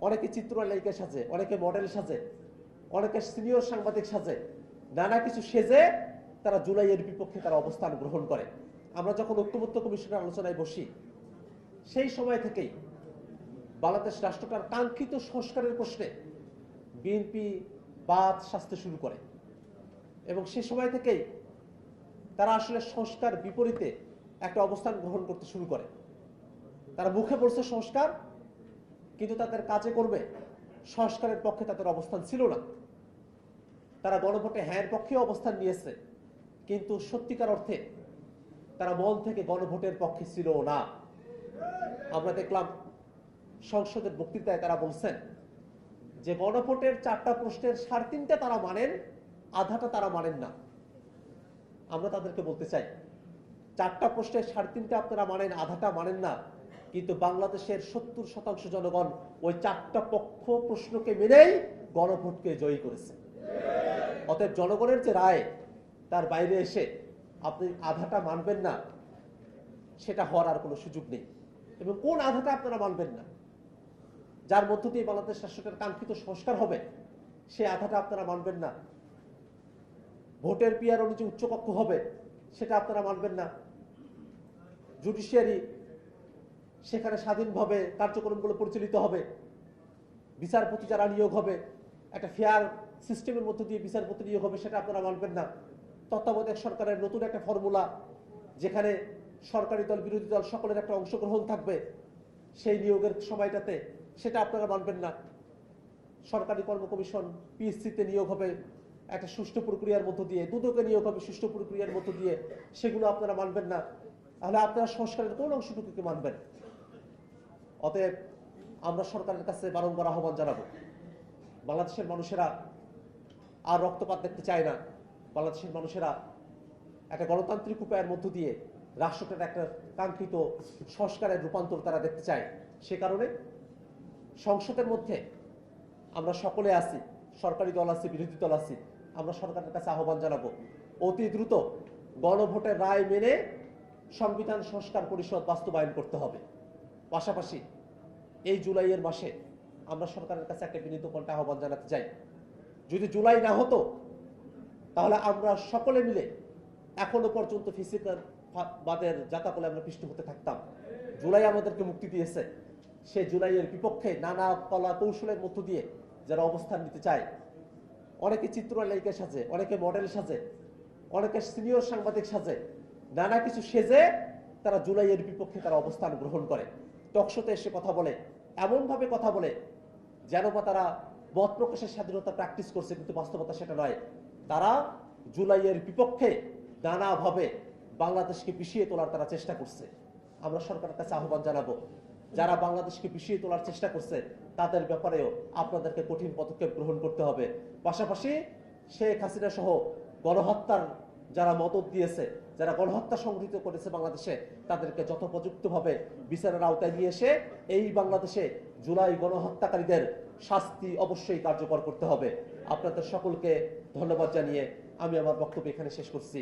অনেকে চিত্রনায়িকা সাজে, অনেকে মডেল সাজে, অনেকে সিনিয়র সাংবাদিক সাজে, নানা কিছু সেজে তারা জুলাইয়ের বিপক্ষে তারা অবস্থান গ্রহণ করে। আমরা যখন ঐক্যমত্য কমিশনের আলোচনায় বসি, সেই সময় থেকেই বাংলাদেশ রাষ্ট্রটার কাঙ্ক্ষিত সংস্কারের প্রশ্নে বিএনপি বাদ সাজতে শুরু করে এবং সে সময় থেকেই তারা আসলে সংস্কার বিপরীতে একটা অবস্থান গ্রহণ করতে শুরু করে। তারা মুখে বলছে সংস্কার, কিন্তু তাদের কাজে করবে সংস্কারের পক্ষে তাদের অবস্থান ছিল না। তারা গণভোটে হ্যাঁর পক্ষে অবস্থান নিয়েছে, কিন্তু সত্যিকার অর্থে তারা মন থেকে গণভোটের পক্ষে ছিল না। আমরা দেখলাম সংসদের বক্তৃতায় তারা বলছেন যে গণভোটের 4টা প্রশ্নের 3.5টা তারা মানেন, আধাটা তারা মানেন না। আমরা তাদেরকে বলতে চাই, 4টা প্রশ্নের 3.5টা আপনারা মানেন, আধাটা মানেন না, কিন্তু বাংলাদেশের 70% জনগণ ওই 4টা পক্ষ প্রশ্নকে মেনেই গণভোটকে জয়ী করেছে। অতএব জনগণের যে রায়, তার বাইরে এসে আপনি আধাটা মানবেন না, সেটা হওয়ার আর কোনো সুযোগ নেই। এবং কোন আধাটা আপনারা মানবেন না, যার মধ্য দিয়ে বাংলাদেশ রাষ্ট্রটার কাঙ্ক্ষিত সংস্কার হবে, সে আধাটা আপনারা মানবেন না। ভোটের পিয়ার অনুযায়ী উচ্চকক্ষ হবে, সেটা আপনারা মানবেন না। জুডিশিয়ারি সেখানে স্বাধীনভাবে কার্যক্রমগুলো পরিচালিত হবে, বিচারপতি যারা নিয়োগ হবে একটা ফেয়ার সিস্টেমের মধ্য দিয়ে বিচারপতি নিয়োগ হবে, সেটা আপনারা মানবেন না। তত্ত্বাবধায়ক সরকারের নতুন একটা ফর্মুলা, যেখানে সরকারি দল বিরোধী দল সকলের একটা অংশগ্রহণ থাকবে সেই নিয়োগের সময়টাতে, সেটা আপনারা মানবেন না। সরকারি কর্ম কমিশন পিএসসিতে নিয়োগ হবে একটা সুষ্ঠু প্রক্রিয়ার মধ্য দিয়ে, দুদকে নিয়োগ হবে সুষ্ঠু প্রক্রিয়ার মধ্য দিয়ে, সেগুলো আপনারা মানবেন না। তাহলে আপনারা সংস্কারের কোন অংশটুকুকে মানবেন? অতএব আমরা সরকারের কাছে বারংবার আহ্বান জানাবো, বাংলাদেশের মানুষেরা আর রক্তপাত দেখতে চায় না। বাংলাদেশের মানুষেরা একটা গণতান্ত্রিক উপায়ের মধ্য দিয়ে রাষ্ট্রটার একটা কাঙ্ক্ষিত সংস্কারের রূপান্তর তারা দেখতে চায়। সে কারণে সংসদের মধ্যে আমরা সকলে আছি, সরকারি দল আছে, বিরোধী দল আছে, আমরা সরকারের কাছে আহ্বান জানাবো অতি দ্রুত গণভোটের রায় মেনে সংবিধান সংস্কার পরিষদ বাস্তবায়ন করতে হবে। পাশাপাশি এই জুলাইয়ের মাসে আমরা সরকারের কাছে একটা বিনীত কণ্ঠে আহ্বান জানাতে চাই, যদি জুলাই না হতো তাহলে আমরা সকলে মিলে এখনো পর্যন্ত ফিসিবাদের জাতাকলে আমরা পিষ্ট হতে থাকতাম। জুলাই আমাদেরকে মুক্তি দিয়েছে, সে জুলাইয়ের বিপক্ষে নানা কলা কৌশলের মধ্য দিয়ে যারা অবস্থান নিতে চায়, অনেকে চিত্রনায়িকা সাজে, অনেকে মডেল সাজে, অনেকে সিনিয়র সাংবাদিক সাজে, নানা কিছু সেজে তারা জুলাইয়ের বিপক্ষে তারা অবস্থান গ্রহণ করে, টকশোতে এসে কথা বলে, এমনভাবে কথা বলে যেন বা তারা মত প্রকাশের স্বাধীনতা প্র্যাকটিস করছে, কিন্তু বাস্তবতা সেটা নয়। তারা জুলাইয়ের বিপক্ষে নানাভাবে বাংলাদেশকে পিছিয়ে তোলার তারা চেষ্টা করছে। আমরা সরকারের কাছে আহ্বান জানাবো, যারা বাংলাদেশকে পিছিয়ে তোলার চেষ্টা করছে তাদের ব্যাপারেও আপনাদেরকে কঠিন পদক্ষেপ গ্রহণ করতে হবে। পাশাপাশি শেখ হাসিনা সহ গণহত্যার যারা মদত দিয়েছে, যারা গণহত্যা সংঘটিত করেছে বাংলাদেশে, তাদেরকে যথোপযুক্তভাবে বিচারের আওতায় নিয়ে এসে এই বাংলাদেশে জুলাই গণহত্যাকারীদের শাস্তি অবশ্যই কার্যকর করতে হবে। আপনাদের সকলকে ধন্যবাদ জানিয়ে আমি আমার বক্তব্য এখানে শেষ করছি।